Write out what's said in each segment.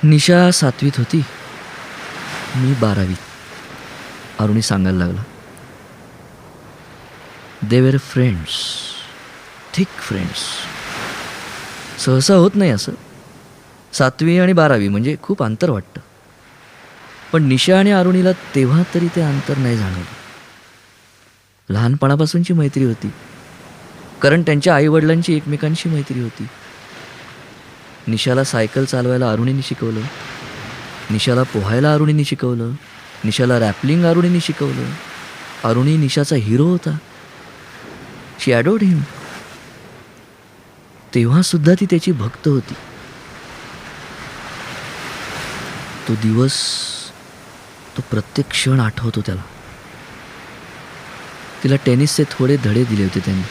निशा 7वीत होती, मी 12वीत. अरुणी सांगायला लागला. They were friends, thick friends. सहसा होत नाही असं. 7वी आणि 12वी म्हणजे खूप अंतर वाटतं. पण निशा आणि अरुणीला तेव्हा तरी ते अंतर नाही जाणवलं. लहानपणापासूनची मैत्री होती, कारण त्यांच्या आईवडिलांची एकमेकांशी मैत्री होती. निशाला सायकल चालवायला अरुणीने शिकवलं, निशाला पोहायला अरुणीने शिकवलं, निशाला रॅपलिंग अरुणीने शिकवलं. अरुणी निशाचा हिरो होता. शी ॲडोर्ड हिम. तेव्हा सुद्धा ती त्याची भक्त होती. तो दिवस, तो प्रत्येक क्षण आठवतो त्याला. तिला टेनिसचे थोडे धडे दिले होते त्यांनी.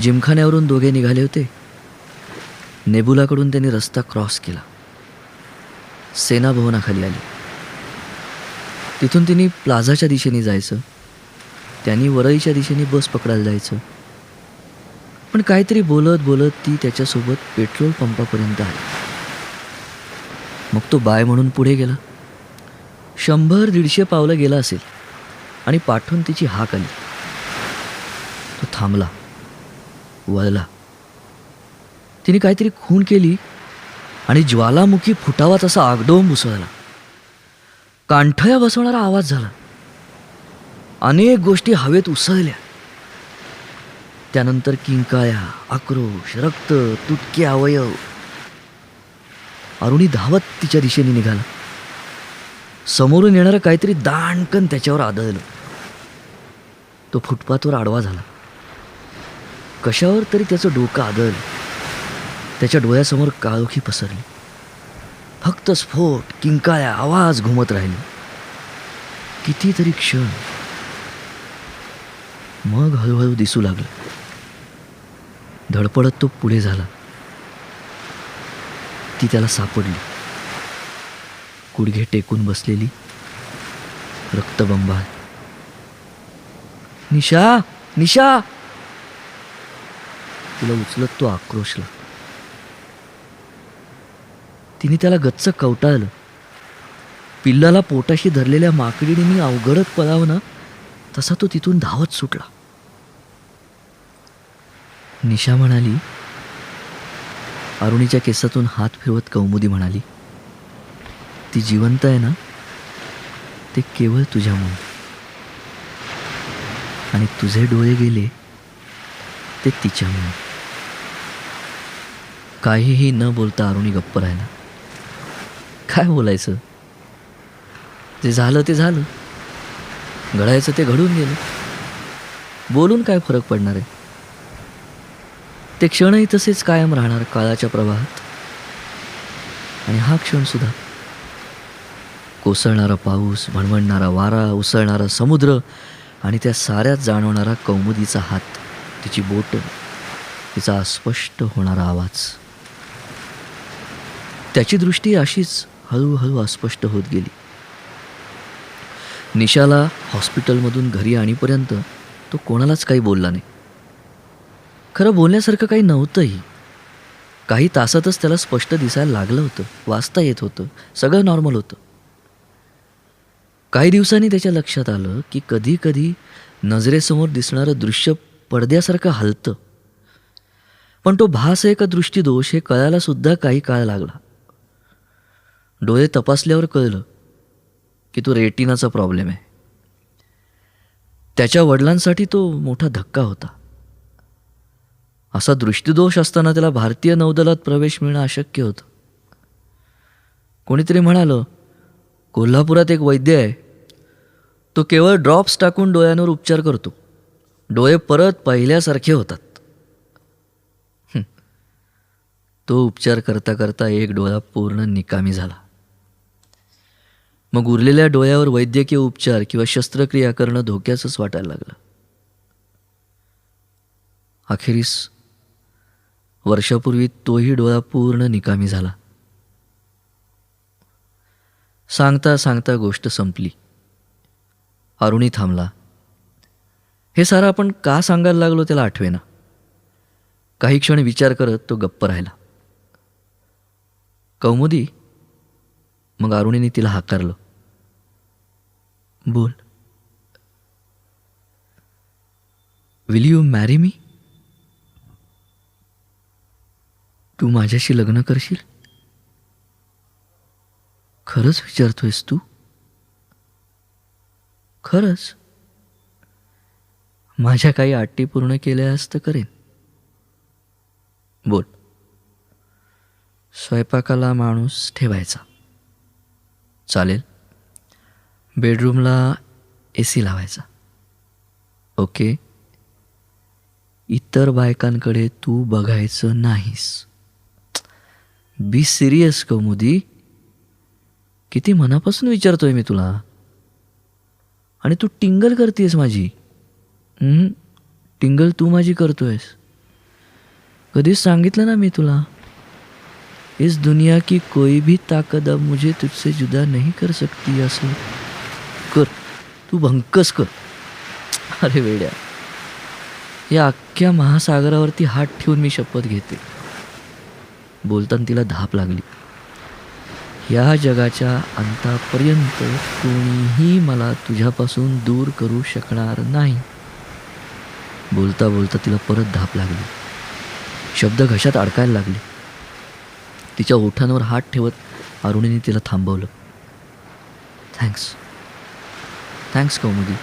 जिमखान्यावरून दोघे निघाले होते. नेबुलाकडून त्यांनी रस्ता क्रॉस केला. सेना भवनाखाली आली. तिथून तिने प्लाझाच्या दिशेने जायचं. त्यांनी वरळीच्या दिशेने बस पकडायला जायचं. पण काहीतरी बोलत बोलत ती त्याच्यासोबत पेट्रोल पंपापर्यंत आली. मग तो बाय म्हणून पुढे गेला. 100-150 पावलं गेला असेल आणि पाठून तिची हाक आली. तो थांबला, वळला. तिने काहीतरी खूण केली आणि ज्वालामुखी फुटावा तसा आगडोंब उसळला. कांठया बसवणारा आवाज झाला. अनेक गोष्टी हवेत उसळल्या. त्यानंतर किंकाळ्या, आक्रोश, रक्त, तुटके अवयव. अरुणी धावत तिच्या दिशेने निघाला. समोरून येणारं काहीतरी दाणकन त्याच्यावर आदळलं. तो फुटपाथवर आडवा झाला. कशावर तरी त्याचं डोकं आदळलं. त्याच्या डोळ्यासमोर काळोखी पसरली. फक्त स्फोट, किंकाळ्या, आवाज घुमत राहिले. कितीतरी क्षण. मग हळूहळू दिसू लागलं. धडपडत तो पुढे झाला. ती त्याला सापडली. गुडघे टेकून बसलेली, रक्तबंबाळ. निशा, निशा. तिला उचलत तो आक्रोशला. तिने त्याला गच्च कवटाळलं. पिल्लाला पोटाशी धरलेल्या माकडीने अवघडत पळावं ना, तसा तो तिथून धावत सुटला. निशा म्हणाली, अरुणीच्या केसातून हात फिरवत कौमुदी म्हणाली, ती जिवंत आहे ना, ते केवळ तुझ्यामुळे. आणि तुझे डोळे गेले ते तिच्यामुळे. काहीही न बोलता अरुणी गप्प राहिला. काय बोलायचं? जे झालं ते झालं. घडायचं ते घडून गेलं. बोलून काय फरक पडणार आहे? ते क्षणही तसेच कायम राहणार काळाच्या प्रवाहात. आणि हा क्षण सुद्धा. कोसळणारा पाऊस, भणभणणारा वारा, उसळणारा समुद्र आणि त्या साऱ्यात जाणवणारा कौमुदीचा हात, तिची बोट, तिचा अस्पष्ट होणारा आवाज. त्याची दृष्टी अशीच हळूहळू अस्पष्ट होत गेली. निशाला हॉस्पिटलमधून घरी आणीपर्यंत तो कोणालाच काही बोलला नाही. खरं बोलण्यासारखं काही नव्हतंही. काही तासातच त्याला स्पष्ट दिसायला लागलं होतं, वाचता येत होतं, सगळं नॉर्मल होतं. काही दिवसांनी त्याच्या लक्षात आलं की कधी कधी नजरेसमोर दिसणारं दृश्य पडद्यासारखं हलतं. पण तो भास आहे का दृष्टीदोष हे कळायला सुद्धा काही काळ लागला. डोळे तपासल्यावर कळलं की तो रेटिनाचा प्रॉब्लेम आहे. त्याच्या वडिलांसाठी तो मोठा धक्का होता. असा दृष्टीदोष असताना त्याला भारतीय नौदलात प्रवेश मिळणं अशक्य होतं. कोणीतरी म्हणालं, कोल्हापुरात एक वैद्य आहे, तो केवळ ड्रॉप्स टाकून डोळ्यांवर उपचार करतो, डोळे परत पहिल्यासारखे होतात. तो उपचार करता करता एक डोळा पूर्ण निकामी झाला. मग उरलेल्या डोळ्यावर वैद्यकीय उपचार किंवा शस्त्रक्रिया करणं धोक्याचंच वाटायला लागलं. अखेरीस वर्षापूर्वी तोही डोळा पूर्ण निकामी झाला. सांगता सांगता गोष्ट संपली. अरुणी थांबला. हे सारं आपण का सांगायला लागलो त्याला आठवेना. काही क्षण विचार करत तो गप्प राहिला. कौमुदी. मग अरुणीने तिला हाकारलं. बोल. Will you marry me? तू माझ्याशी लग्न करशील? खरंच विचारतोयस तू? खरंच? माझ्या काही अटी पूर्ण केल्यास तर करेन. बोल. स्वयंपाकाला माणूस ठेवायचा. चालेल. बेडरूमला AC लावायचा. ओके. इतर बायकांकडे तू बघायचं नाहीस. बी सिरियस कौमुदी. किती मनापासून विचारतोय मी तुला. आणि तू टिंगल करतेस माझी. टिंगल तू माझी करतोयस. कधीच सांगितलं ना मी तुला, इस दुनिया की कोई भी ताकत अब मुझे तुझसे जुदा नहीं कर सकती. असं कर. तू भंकस कर. अरे वेड्या, या अख्ख्या महासागरावरती हात ठेवून मी शपथ घेते. बोलताना तिला धाप लागली. या जगाच्या अंतापर्यंत कोणीही मला तुझ्यापासून दूर करू शकणार नाही. बोलता बोलता तिला परत धाप लागली. शब्द घशात अडकायला लागले. तिच्या ओठांवर हात ठेवत अरुणीने तिला थांबवलं. थँक्स कौमुदी.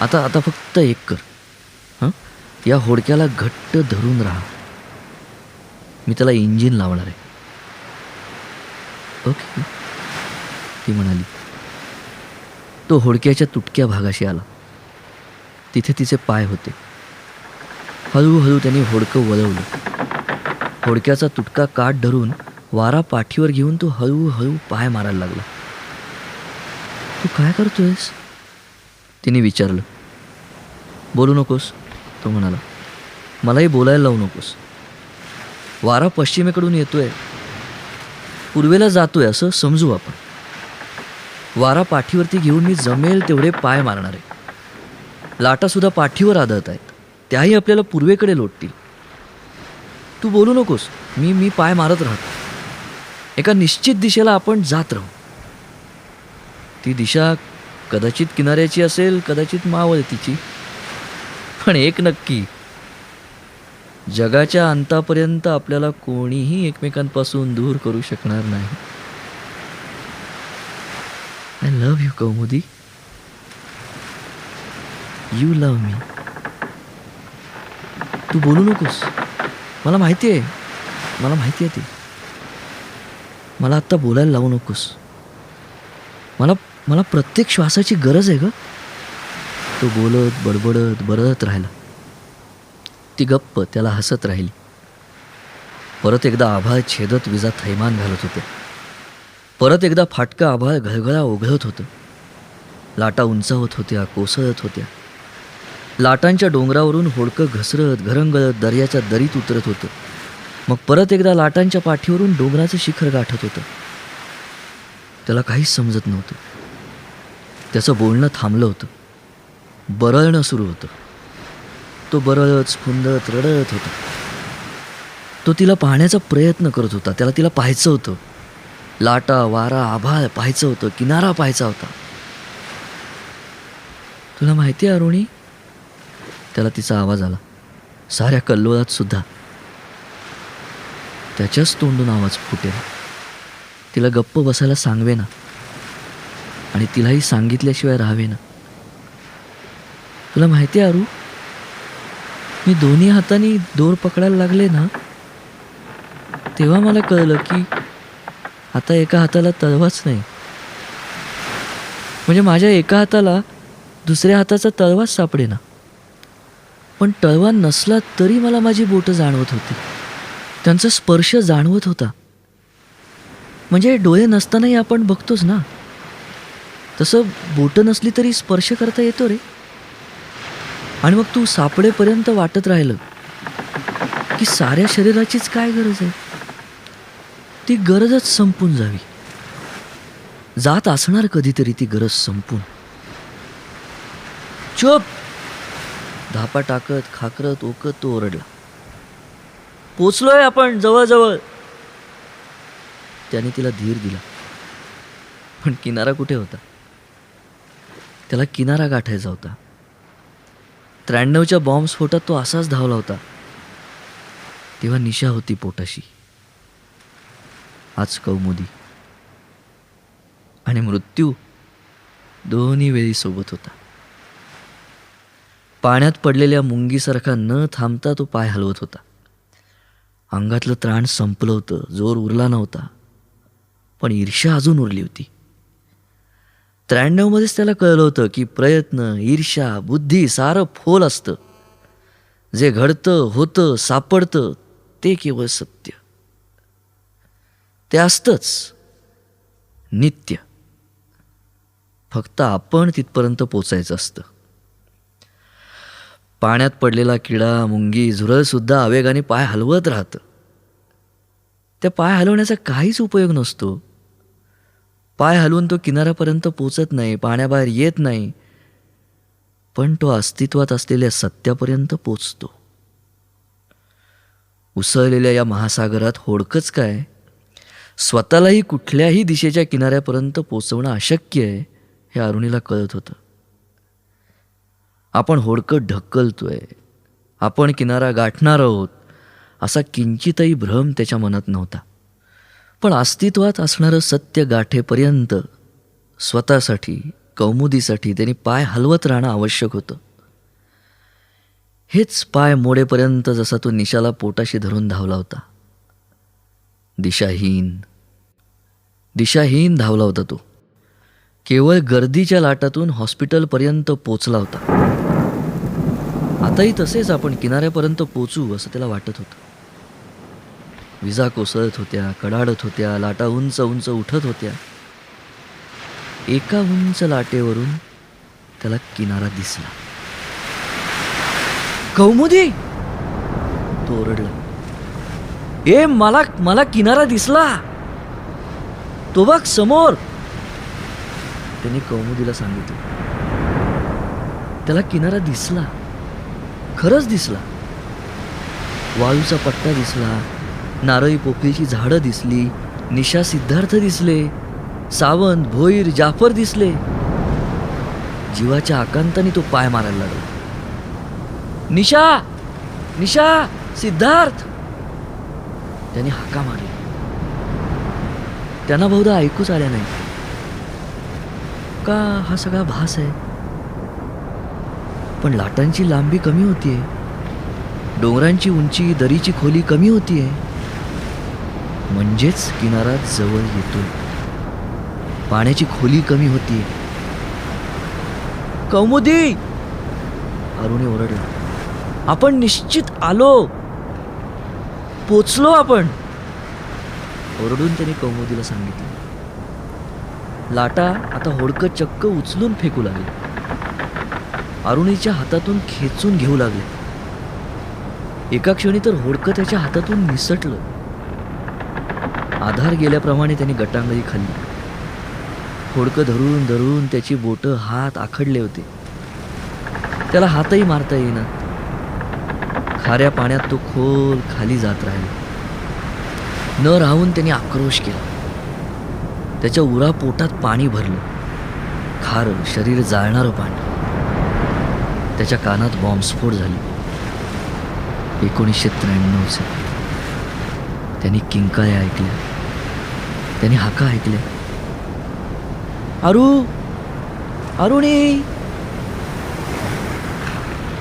आता फक्त एक कर. या होडक्याला घट्ट धरून राहा. मी त्याला इंजिन लावणार आहे. ओके, ती म्हणाली. तो होडक्याच्या तुटक्या भागाशी आला. तिथे तिचे पाय होते. हळूहळू त्याने होडकं वळवलं. होडक्याचा तुटका काठ धरून वारा पाठीवर घेऊन तो हळूहळू पाय मारायला लागला. तू काय करतोयस? तिने विचारलं. बोलू नकोस, तो म्हणाला. मलाही बोलायला लावू नकोस. वारा पश्चिमेकडून येतोय, पूर्वेला जातोय असं समजू आपण. वारा पाठीवरती घेऊन मी जमेल तेवढे पाय मारणार आहे. लाटासुद्धा पाठीवर आदळत आहेत, त्याही आपल्याला पूर्वेकडे लोटतील. तू बोलू नकोस. मी पाय मारत राहतो. एका निश्चित दिशेला आपण जात राहू. ती दिशा कदाचित किनाऱ्याची असेल, कदाचित मावळतीची. पण एक नक्की, जगाच्या अंतापर्यंत आपल्याला कोणीही एकमेकांपासून दूर करू शकणार नाही. I love you Kaumudi. You love me. तू बोलू नकोस. मला माहिती आहे ते. मला आत्ता बोलायला लावू नकोस. मला प्रत्येक श्वासाची गरज आहे ग. तो बोलत बडबडत बरळत राहिला. ती गप्प त्याला हसत राहिली. परत एकदा आभाळ छेदत विजा थैमान घालत होते. परत एकदा फाटका आभाळ घळघळा ओघळत होतं. लाटा उंचावत होत्या, कोसळत होत्या. लाटांच्या डोंगरावरून होडकं घसरत घरंगळत दर्याच्या दरीत उतरत होतं. मग परत एकदा लाटांच्या पाठीवरून डोंगराचं शिखर गाठत होतं. त्याला काहीच समजत नव्हतं. त्याचं बोलणं थांबलं होतं. बरळणं सुरू होतं. तो बरळत स्फुंदत रडत होता. तो तिला पाहण्याचा प्रयत्न करत होता. त्याला तिला पाहायचं होतं. लाटा, वारा, आभाळ पाहायचं होतं. किनारा पाहायचा होता. तुला माहिती आहे अरुणी, त्याला तिचा आवाज आला. साऱ्या कल्लोळात सुद्धा त्याच्याच तोंडून आवाज फुटेल. तिला गप्प बसायला सांगवे ना, आणि तिलाही सांगितल्याशिवाय राहावे ना. तुला माहिती आहे अरू, मी दोन्ही हाताने दोर पकडायला लागले ना, तेव्हा मला कळलं की आता एका हाताला तळवाच नाही. म्हणजे माझ्या एका हाताला दुसऱ्या हाताचा तळवाच सापडेना. पण तळवा नसला तरी मला माझी बोटं जाणवत होती. त्यांचा स्पर्श जाणवत होता. म्हणजे डोळे नसतानाही आपण बघतोच ना, तसं बोटं नसली तरी स्पर्श करता येतो रे. आणि मग तू सापडेपर्यंत वाटत राहिलं की साऱ्या शरीराचीच काय गरज आहे. ती गरजच संपून जावी. जात असणार कधीतरी ती गरज संपून. चुप. धापा टाकत खाकरत ओकत तो ओरडला. पोचलोय आपण जवळजवळ. त्याने तिला धीर दिला. पण किनारा कुठे होता? त्याला किनारा गाठायचा होता. 93च्या बॉम्बस्फोटात तो असाच धावला होता. तेव्हा निशा होती पोटाशी. आज कौमुदी. आणि मृत्यू दोन्ही वेळी सोबत होता. पाण्यात पडलेल्या मुंगीसारखा न थांबता तो पाय हलवत होता. अंगातलं त्राण संपलं होतं, जोर उरला नव्हता, पण ईर्ष्या अजून उरली होती. 93मध्येच त्याला कळलं होतं की प्रयत्न, ईर्ष्या, बुद्धी सारं फोल असतं. जे घडतं, होतं, सापडतं ते केवळ सत्य. ते असतंच नित्य. फक्त आपण तिथपर्यंत पोचायचं असतं. पाण्यात पडलेला किडा, मुंगी, झुरळसुद्धा आवेगाने पाय हलवत राहतं. त्या पाय हलवण्याचा काहीच उपयोग नसतो. पाय हलवून तो किनाऱ्यापर्यंत पोचत नाही, पाण्याबाहेर येत नाही, पण तो अस्तित्वात असलेल्या सत्यापर्यंत पोचतो. उसळलेल्या या महासागरात होडकंच काय, स्वतःलाही कुठल्याही दिशेच्या किनाऱ्यापर्यंत पोचवणं अशक्य आहे हे अरुणीला कळत होतं. आपण होडकं ढकलतोय, आपण किनारा गाठणार आहोत असा किंचितही भ्रम त्याच्या मनात नव्हता. पण अस्तित्वात असणारं सत्य गाठेपर्यंत स्वतःसाठी, कौमुदीसाठी त्यांनी पाय हलवत राहणं आवश्यक होतं. हेच पाय मोडेपर्यंत जसा तो निशाला पोटाशी धरून धावला होता. दिशाहीन धावला होता तो. केवळ गर्दीच्या लाटातून हॉस्पिटलपर्यंत पोचला होता. आताही तसेच आपण किनाऱ्यापर्यंत पोचू असं त्याला वाटत होतं. विजा कोसळत होत्या, कडाडत होत्या, लाटा उंच उंच उठत होत्या. एका उंच लाटेवरून त्याला किनारा दिसला. कौमुदी, तो ओरडला. ए, मला किनारा दिसला, तो बघ समोर. त्याने कौमुदीला सांगितलं. त्याला किनारा दिसला, खरंच दिसला. वाळूचा पट्टा दिसला, नारळी पोफळीची झाडं दिसली, निशा, सिद्धार्थ दिसले, सावंत, भोईर, जाफर दिसले. जीवाच्या आकांताने तो पाय मारायला लागला. निशा, निशा, सिद्धार्थ, त्याने हाका मारला. त्यांना बहुधा ऐकूच आल्या नाही. का हा सगळा भास आहे? पण लाटांची लांबी कमी होतीये, डोंगरांची उंची, दरीची खोली कमी होतीये. म्हणजेच किनारा जवळ येतोय, पाण्याची खोली कमी होतीये. कौमुदी, अरुणी ओरडला. आपण निश्चित आलो, पोचलो आपण. ओरडून त्याने कौमुदीला सांगितलं. लाटा आता होडकं चक्क उचलून फेकू लागले, अरुणीच्या हातातून खेचून घेऊ लागले. एका क्षणी तर होडकं त्याच्या हातातून निसटलं. आधार गेल्याप्रमाणे त्याने गटांगळी खाल्ली. होडकं धरून धरून त्याची बोटं, हात आखडले होते. त्याला हातही मारता येईना. खाऱ्या पाण्यात तो खोल खाली जात राहिला. न राहून त्याने आक्रोश केला. त्याच्या उरा पोटात पाणी भरलं, खारं, शरीर जाळणारं पाणी. त्याच्या कानात बॉम्बस्फोट झाली. 1993चे. त्यांनी किंकाळ्या ऐकल्या, त्यांनी हाका ऐकल्या. अरुणी.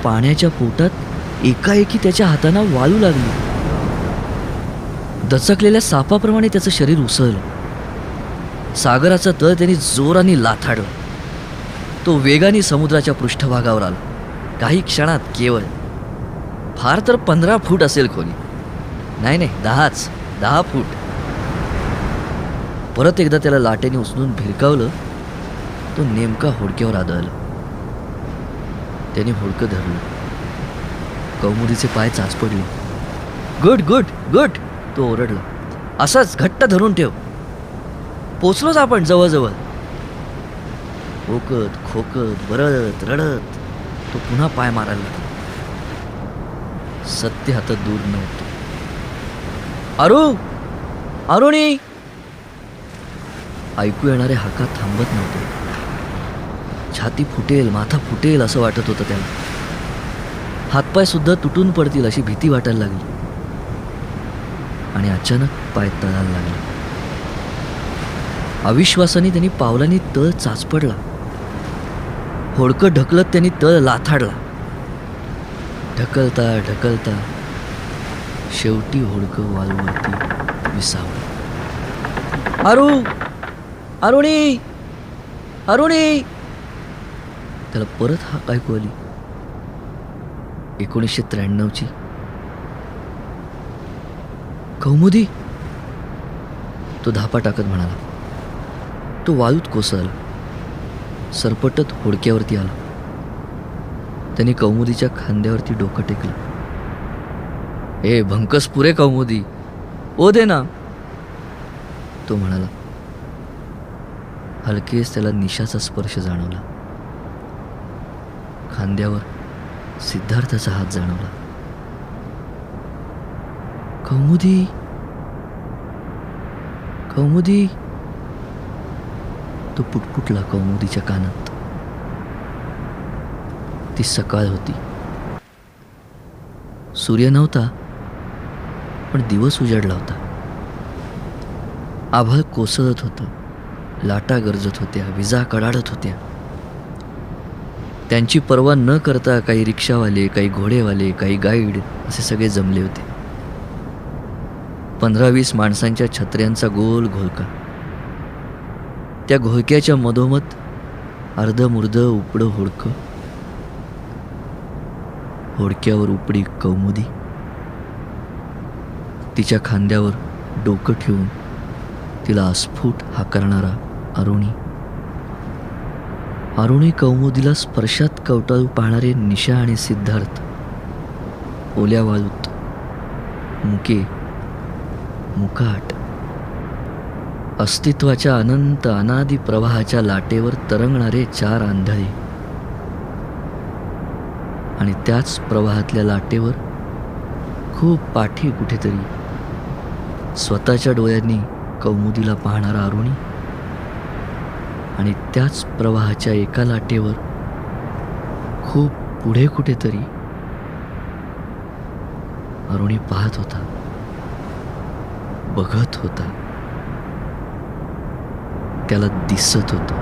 पाण्याच्या पोटात एकाएकी त्याच्या हातांना वाळू लागली. दचकलेल्या सापाप्रमाणे त्याचं शरीर उसळलं. सागराचा तळ त्यांनी जोराने लाथाडलं. तो वेगाने समुद्राच्या पृष्ठभागावर आला. काही क्षणात केवळ फार तर 15 फूट असेल खोली. नाही 10 फूट. परत एकदा त्याला लाटेने उचलून भिरकावलं. तो नेमका होडक्यावर आदळला. त्याने होडकं धरलं. कौमुदीचे पाय चाच पडले. गुड, तो ओरडला. असंच घट्ट धरून ठेव, पोचलोच आपण जवळजवळ. खोकत खोकत, बरळत रडत तो पुन्हा पाय मारायला लागला. सत्य हातात दूर नव्हतं. अरुणी, ऐकू येणारे हाका थांबत नव्हते. छाती फुटेल, माथा फुटेल असं वाटत होतं त्याला. हातपाय सुद्धा तुटून पडतील अशी भीती वाटायला लागली. आणि अचानक पाय तळायला लागले. अविश्वासाने त्यांनी पावलांनी तळ चाचपडला. होडकं ढकलत त्यांनी तळ लाथाडला. ढकलता ढकलता शेवटी होडकं वाळूवरती विसावलं. अरुणी, अरुणी, त्याला परत हाक ऐकू आली. 1993ची. कौमुदी, तो धापा टाकत म्हणाला. तो वाळूत कोसळला. सरपटत होडक्यावरती आला. त्याने कौमुदीच्या खांद्यावरती डोकं टेकलं. ए भंकस पुरे कौमुदी, ओ दे ना, तो म्हणाला. हलकेच त्याला निशाचा स्पर्श जाणवला. खांद्यावर सिद्धार्थाचा हात जाणवला. कौमुदी, कौमुदी, तो पुटपुटला कौमुदीच्या कानात. ती सकाळ होती. सूर्य नव्हता, पण दिवस उजाडला होता. आभाळ कोसळत होतं. लाटा गरजत होत्या, विजा कडाडत होत्या. त्यांची पर्वा न करता काही रिक्षावाले, काही घोडेवाले, काही गाईड असे सगळे जमले होते. 15-20 माणसांच्या छत्र्यांचा गोल घोळका. त्या घोळक्याच्या मधोमध अर्धमुर्ध उपडं होडकं. होडक्यावर उपडी कौमुदी. तिच्या खांद्यावर डोकं ठेवून तिला अस्फुट हाकारणारा अरुणी. अरुणी कौमुदीला स्पर्शात कवटाळू पाहणारे निशा आणि सिद्धार्थ. ओल्या वाळूत मुके, मुकाट, अस्तित्वाच्या अनंत अनादी प्रवाहाच्या लाटेवर तरंगणारे 4 आंधळे. आणि त्याच प्रवाहातल्या लाटेवर खूप पाठी कुठेतरी स्वतःच्या डोळ्यांनी कौमुदीला पाहणारा अरुणी. आणि त्याच प्रवाहाच्या एका लाटेवर खूप पुढे कुठेतरी अरुणी पाहत होता, बघत होता, त्याला दिसत होतं.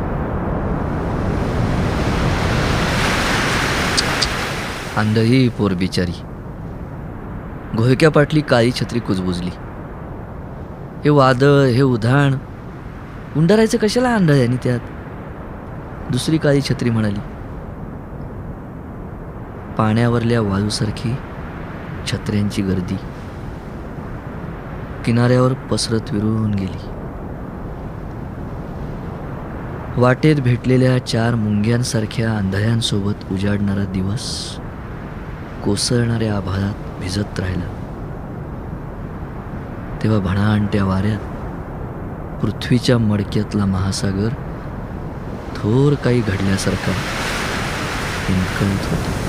आंधळी पोर बिचारी. घोळक्या पाटली काळी छत्री कुजबुजली. हे वादळ, हे उधाण, गुंडारायचं कशाला आंधळ्यानी त्यात? दुसरी काळी छत्री म्हणाली. पाण्यावरल्या वाळूसारखी छत्र्यांची गर्दी किनाऱ्यावर पसरत विरून गेली. वाटेत भेटलेल्या 4 मुंग्यांसारख्या आंधळ्यांसोबत उजाडणारा दिवस कोसळणाऱ्या आभाळात भिजत राहिला. तेव्हा भणाणत्या वाऱ्यात पृथ्वीच्या मडक्यातला महासागर थोर काही घडल्यासारखा हिंकळत होता.